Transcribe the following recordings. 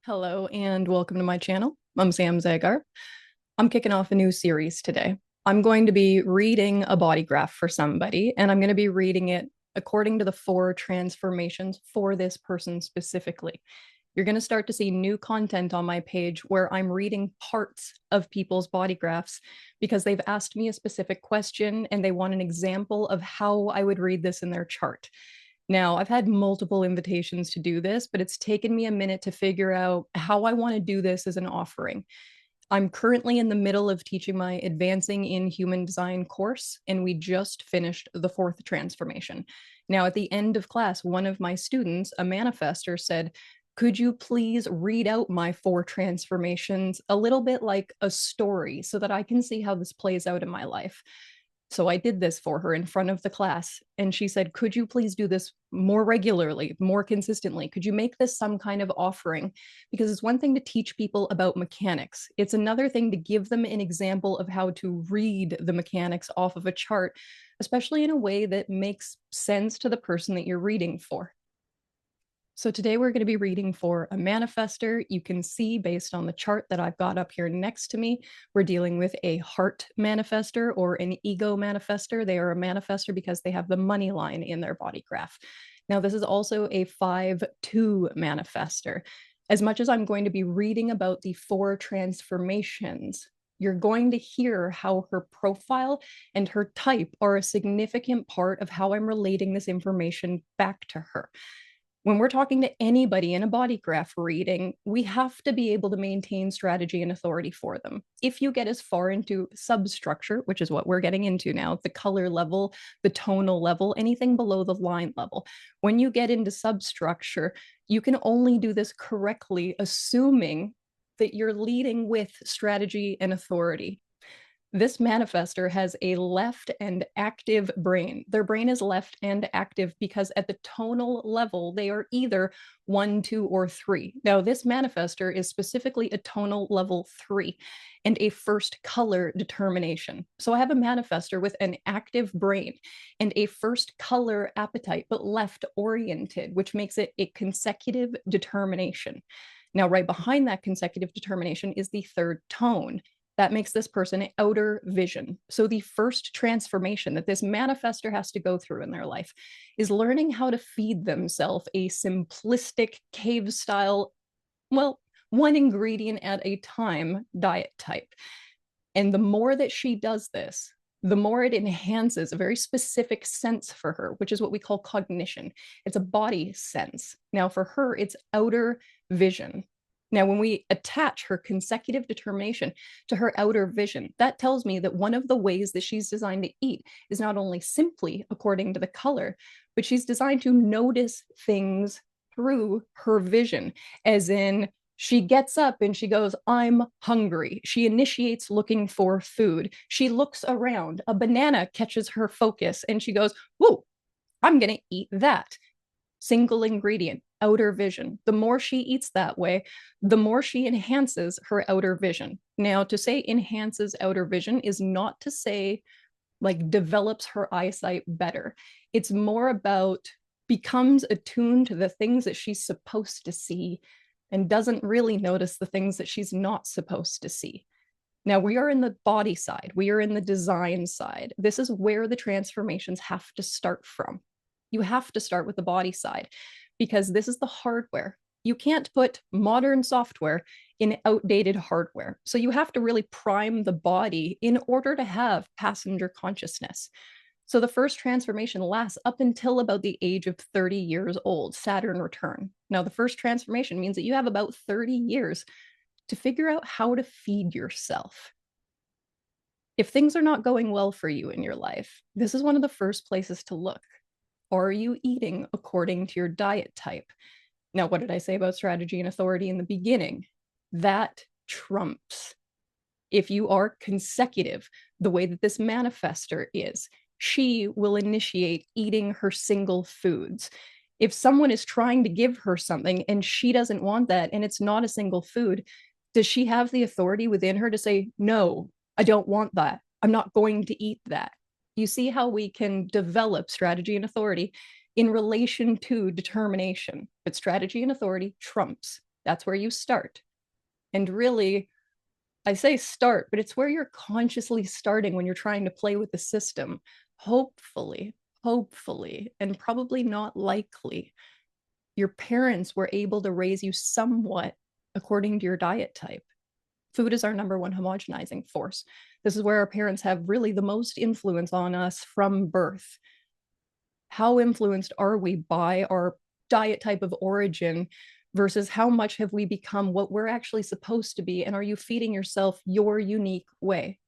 Hello and welcome to my channel. I'm Sam Zagar. I'm kicking off a new series today. I'm going to be reading a body graph for somebody, and I'm going to be reading it according to the 4 transformations for this person specifically. You're going to start to see new content on my page where I'm reading parts of people's body graphs because they've asked me a specific question and they want an example of how I would read this in their chart. Now, I've had multiple invitations to do this, but it's taken me a minute to figure out how I want to do this as an offering. I'm currently in the middle of teaching my Advancing in Human Design course, and we just finished the 4th transformation. Now, at the end of class, one of my students, a manifestor, said, "Could you please read out my 4 transformations a little bit like a story so that I can see how this plays out in my life?" So I did this for her in front of the class. And she said, "Could you please do this more regularly, more consistently? Could you make this some kind of offering?" Because it's one thing to teach people about mechanics. It's another thing to give them an example of how to read the mechanics off of a chart, especially in a way that makes sense to the person that you're reading for. So today we're going to be reading for a manifestor. You can see based on the chart that I've got up here next to me, we're dealing with a heart manifestor or an ego manifestor. They are a manifestor because they have the money line in their body graph. Now, this is also a 5-2 manifestor. As much as I'm going to be reading about the 4 transformations, you're going to hear how her profile and her type are a significant part of how I'm relating this information back to her. When we're talking to anybody in a body graph reading, we have to be able to maintain strategy and authority for them. If you get as far into substructure, which is what we're getting into now, the color level, the tonal level, anything below the line level, when you get into substructure, you can only do this correctly, assuming that you're leading with strategy and authority. This manifestor has a left and active brain. Their brain is left and active because at the tonal level, they are either 1, 2, or 3. Now, this manifestor is specifically a tonal level 3 and a first color determination. So I have a manifestor with an active brain and a first color appetite, but left oriented, which makes it a consecutive determination. Now, right behind that consecutive determination is the 3rd tone. That makes this person outer vision. So the first transformation that this manifestor has to go through in their life is learning how to feed themselves a simplistic cave style, well, one ingredient at a time diet type. And the more that she does this, the more it enhances a very specific sense for her, which is what we call cognition. It's a body sense. Now, for her, it's outer vision. Now, when we attach her consecutive determination to her outer vision, that tells me that one of the ways that she's designed to eat is not only simply according to the color, but she's designed to notice things through her vision, as in, she gets up and she goes, "I'm hungry." She initiates looking for food. She looks around. A banana catches her focus and she goes, "Whoa, I'm going to eat that." Single ingredient, outer vision. The more she eats that way, the more she enhances her outer vision. Now, to say enhances outer vision is not to say like develops her eyesight better. It's more about becomes attuned to the things that she's supposed to see and doesn't really notice the things that she's not supposed to see. Now, we are in the body side, we are in the design side. This is where the transformations have to start from. You have to start with the body side because this is the hardware. You can't put modern software in outdated hardware. So you have to really prime the body in order to have passenger consciousness. So the first transformation lasts up until about the age of 30 years old, Saturn return. Now, the first transformation means that you have about 30 years to figure out how to feed yourself. If things are not going well for you in your life, this is one of the first places to look. Are you eating according to your diet type? Now, what did I say about strategy and authority in the beginning? That trumps. If you are consecutive, the way that this manifestor is, she will initiate eating her single foods. If someone is trying to give her something and she doesn't want that and it's not a single food, does she have the authority within her to say, "No, I don't want that. I'm not going to eat that"? You see how we can develop strategy and authority in relation to determination, but strategy and authority trumps. That's where you start. And really, I say start, but it's where you're consciously starting when you're trying to play with the system. Hopefully, and probably not likely, your parents were able to raise you somewhat according to your diet type. Food is our number one homogenizing force. This is where our parents have really the most influence on us from birth. How influenced are we by our diet type of origin versus how much have we become what we're actually supposed to be? And are you feeding yourself your unique way?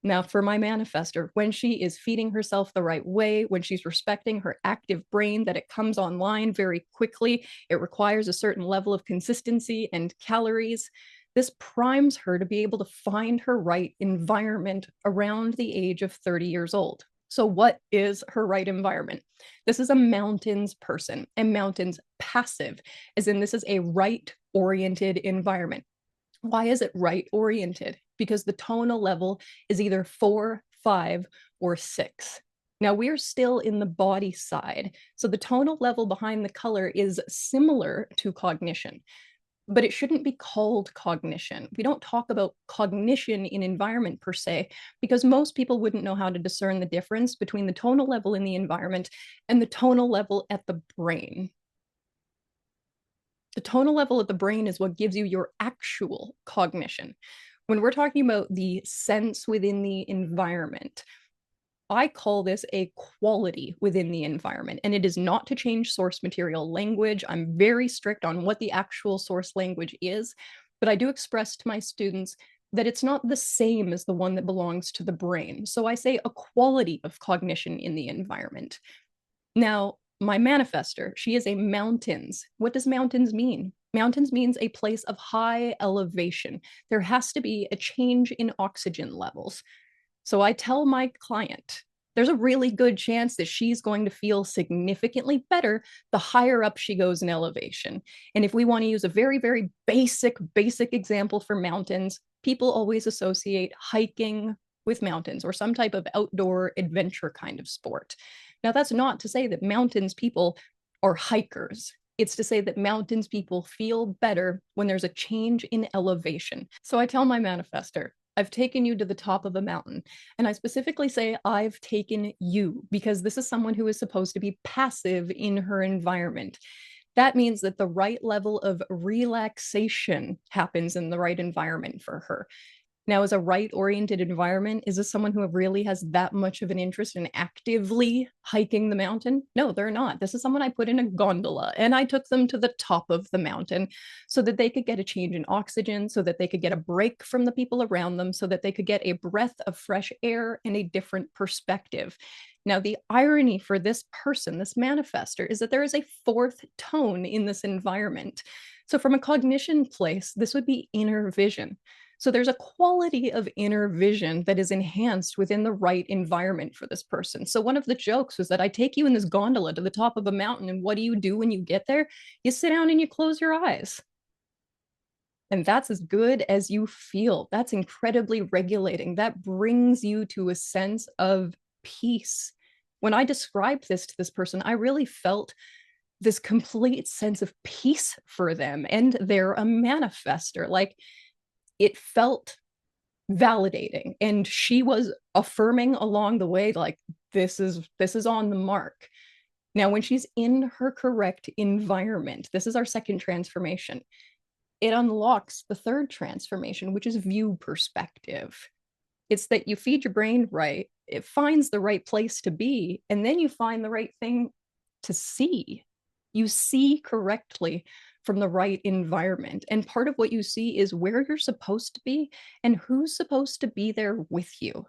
Now, for my manifestor, when she is feeding herself the right way, when she's respecting her active brain, that it comes online very quickly, it requires a certain level of consistency and calories. This primes her to be able to find her right environment around the age of 30 years old. So, what is her right environment? This is a mountains person, and mountains passive, as in this is a right oriented environment. Why is it right oriented? Because the tonal level is either 4, 5, or 6. Now we're still in the body side. So the tonal level behind the color is similar to cognition, but it shouldn't be called cognition. We don't talk about cognition in environment per se, because most people wouldn't know how to discern the difference between the tonal level in the environment and the tonal level at the brain. The tonal level of the brain is what gives you your actual cognition. When we're talking about the sense within the environment, I call this a quality within the environment, and it is not to change source material language. I'm very strict on what the actual source language is, but I do express to my students that it's not the same as the one that belongs to the brain. So I say a quality of cognition in the environment. Now, my manifestor, she is a mountains. What does mountains mean? Mountains means a place of high elevation. There has to be a change in oxygen levels. So I tell my client, there's a really good chance that she's going to feel significantly better the higher up she goes in elevation. And if we want to use a very, very basic example for mountains, people always associate hiking with mountains or some type of outdoor adventure kind of sport. Now, that's not to say that mountains people are hikers. It's to say that mountains people feel better when there's a change in elevation. So I tell my manifestor, I've taken you to the top of a mountain. And I specifically say, I've taken you, because this is someone who is supposed to be passive in her environment. That means that the right level of relaxation happens in the right environment for her. Now, as a right-oriented environment, is this someone who really has that much of an interest in actively hiking the mountain? No, they're not. This is someone I put in a gondola and I took them to the top of the mountain so that they could get a change in oxygen, so that they could get a break from the people around them, so that they could get a breath of fresh air and a different perspective. Now, the irony for this person, this manifestor, is that there is a fourth tone in this environment. So from a cognition place, this would be inner vision. So there's a quality of inner vision that is enhanced within the right environment for this person. So one of the jokes was that I take you in this gondola to the top of a mountain, and what do you do when you get there? You sit down and you close your eyes. And that's as good as you feel. That's incredibly regulating. That brings you to a sense of peace. When I described this to this person, I really felt this complete sense of peace for them. And they're a manifester. Like, it felt validating, and she was affirming along the way, like, this is on the mark. Now, when she's in her correct environment, this is our second transformation. It unlocks the third transformation, which is view perspective. It's that you feed your brain right, it finds the right place to be, and then you find the right thing to see. You see correctly from the right environment. And part of what you see is where you're supposed to be and who's supposed to be there with you.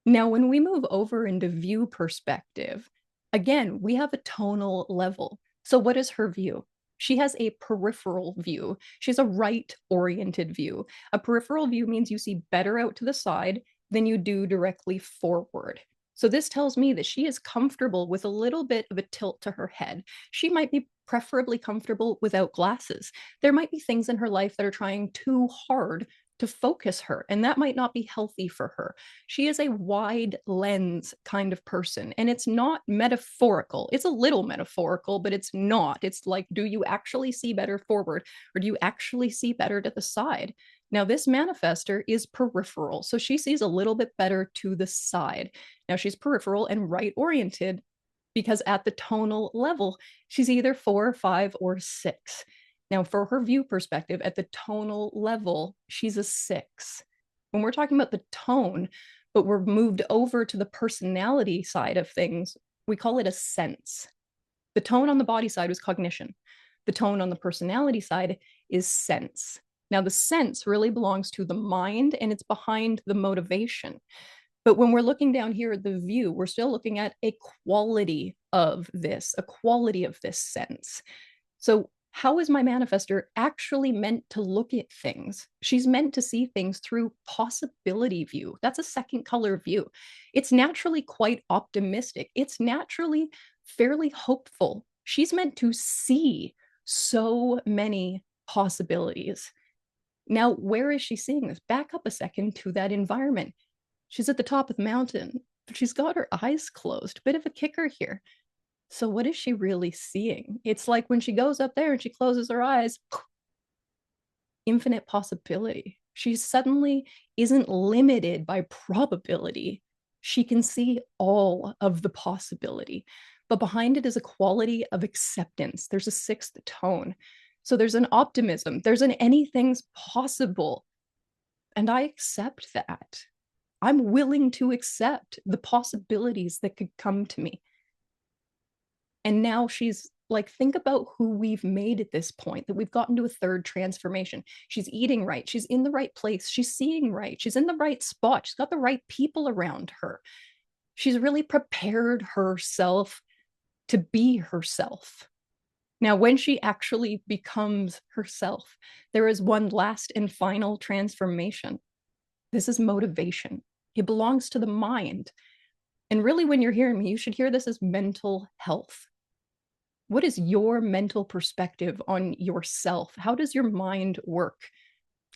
Now, when we move over into view perspective, again, we have a tonal level. So, what is her view? She has a peripheral view. She has a right oriented view. A peripheral view means you see better out to the side than you do directly forward. So this tells me that she is comfortable with a little bit of a tilt to her head. She might be preferably comfortable without glasses. There might be things in her life that are trying too hard to focus her, and that might not be healthy for her. She is a wide lens kind of person, and it's not metaphorical. It's a little metaphorical, but it's not. It's like, do you actually see better forward, or do you actually see better to the side? Now, this manifestor is peripheral, so she sees a little bit better to the side. Now, she's peripheral and right oriented because at the tonal level, she's either 4, 5, or 6. Now, for her view perspective, at the tonal level, she's a 6. When we're talking about the tone, but we're moved over to the personality side of things, we call it a sense. The tone on the body side was cognition. The tone on the personality side is sense. Now, the sense really belongs to the mind, and it's behind the motivation. But when we're looking down here at the view, we're still looking at a quality of this sense. So how is my manifestor actually meant to look at things? She's meant to see things through possibility view. That's a second color view. It's naturally quite optimistic. It's naturally fairly hopeful. She's meant to see so many possibilities. Now, where is she seeing this? Back up a second to that environment. She's at the top of the mountain, but she's got her eyes closed. Bit of a kicker here. So what is she really seeing? It's like when she goes up there and she closes her eyes, infinite possibility. She suddenly isn't limited by probability. She can see all of the possibility, but behind it is a quality of acceptance. There's a 6th tone. So there's an optimism. There's an anything's possible. And I accept that. I'm willing to accept the possibilities that could come to me. And now she's like, think about who we've made at this point, that we've gotten to a 3rd transformation. She's eating right. She's in the right place. She's seeing right. She's in the right spot. She's got the right people around her. She's really prepared herself to be herself. Now, when she actually becomes herself, there is one last and final transformation. This is motivation. It belongs to the mind. And really, when you're hearing me, you should hear this as mental health. What is your mental perspective on yourself? How does your mind work?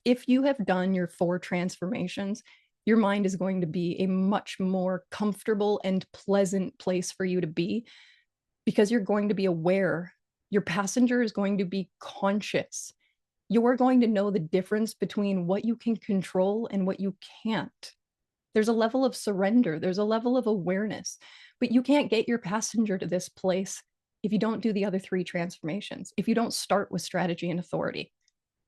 If you have done your 4 transformations, your mind is going to be a much more comfortable and pleasant place for you to be because you're going to be aware. Your passenger is going to be conscious. You're going to know the difference between what you can control and what you can't. There's a level of surrender. There's a level of awareness, but you can't get your passenger to this place if you don't do the other 3 transformations, if you don't start with strategy and authority.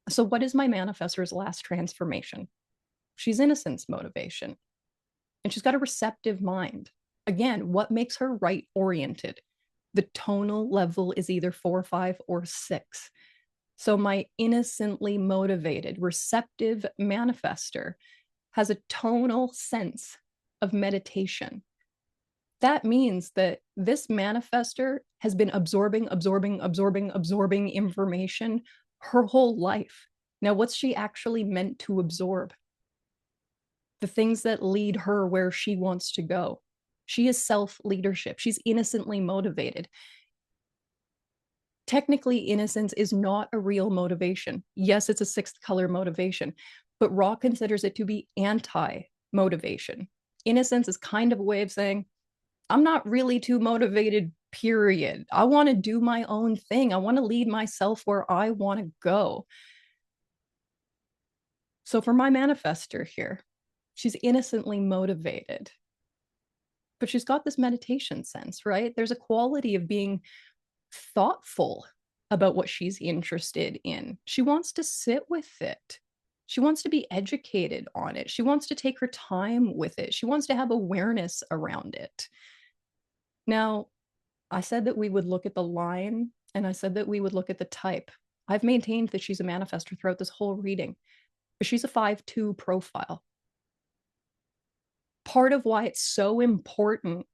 So what is my manifestor's last transformation? She's innocence motivation, and she's got a receptive mind. Again, what makes her right oriented? The tonal level is either 4, 5, or 6. So my innocently motivated, receptive manifestor has a tonal sense of meditation. That means that this manifestor has been absorbing information her whole life. Now, what's she actually meant to absorb? The things that lead her where she wants to go. She is self-leadership. She's innocently motivated. Technically, innocence is not a real motivation. Yes, it's a 6th color motivation, but Ra considers it to be anti-motivation. Innocence is kind of a way of saying, I'm not really too motivated, period. I want to do my own thing. I want to lead myself where I want to go. So for my manifestor here, she's innocently motivated, but she's got this meditation sense, right? There's a quality of being thoughtful about what she's interested in. She wants to sit with it. She wants to be educated on it. She wants to take her time with it. She wants to have awareness around it. Now, I said that we would look at the line, and I said that we would look at the type. I've maintained that she's a manifestor throughout this whole reading, but she's a 5-2 profile. Part of why it's so important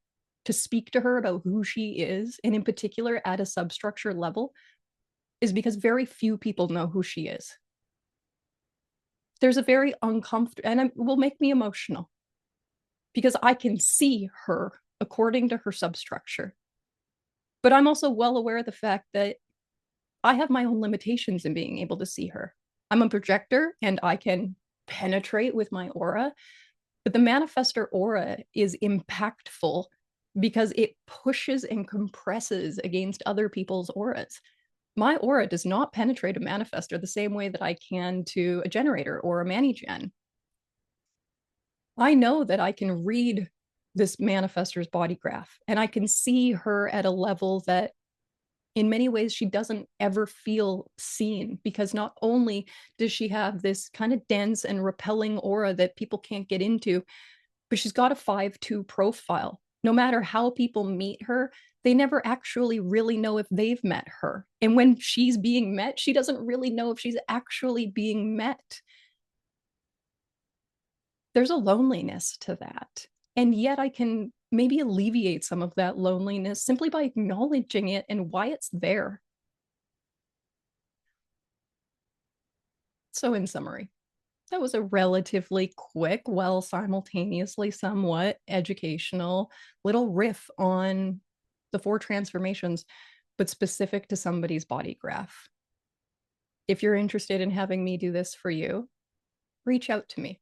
to speak to her about who she is, and in particular at a substructure level, is because very few people know who she is. There's a very uncomfortable, and it will make me emotional because I can see her according to her substructure. But I'm also well aware of the fact that I have my own limitations in being able to see her. I'm a projector and I can penetrate with my aura. But the manifestor aura is impactful because it pushes and compresses against other people's auras. My aura does not penetrate a manifestor the same way that I can to a generator or a mani-gen. I know that I can read this manifestor's body graph and I can see her at a level that in many ways she doesn't ever feel seen, because not only does she have this kind of dense and repelling aura that people can't get into, but she's got a 5-2 profile. No matter how people meet her, they never actually really know if they've met her. And when she's being met, she doesn't really know if she's actually being met. There's a loneliness to that. And yet I can maybe alleviate some of that loneliness simply by acknowledging it and why it's there. So in summary, that was a relatively quick, while simultaneously somewhat educational little riff on the 4 transformations, but specific to somebody's body graph. If you're interested in having me do this for you, reach out to me.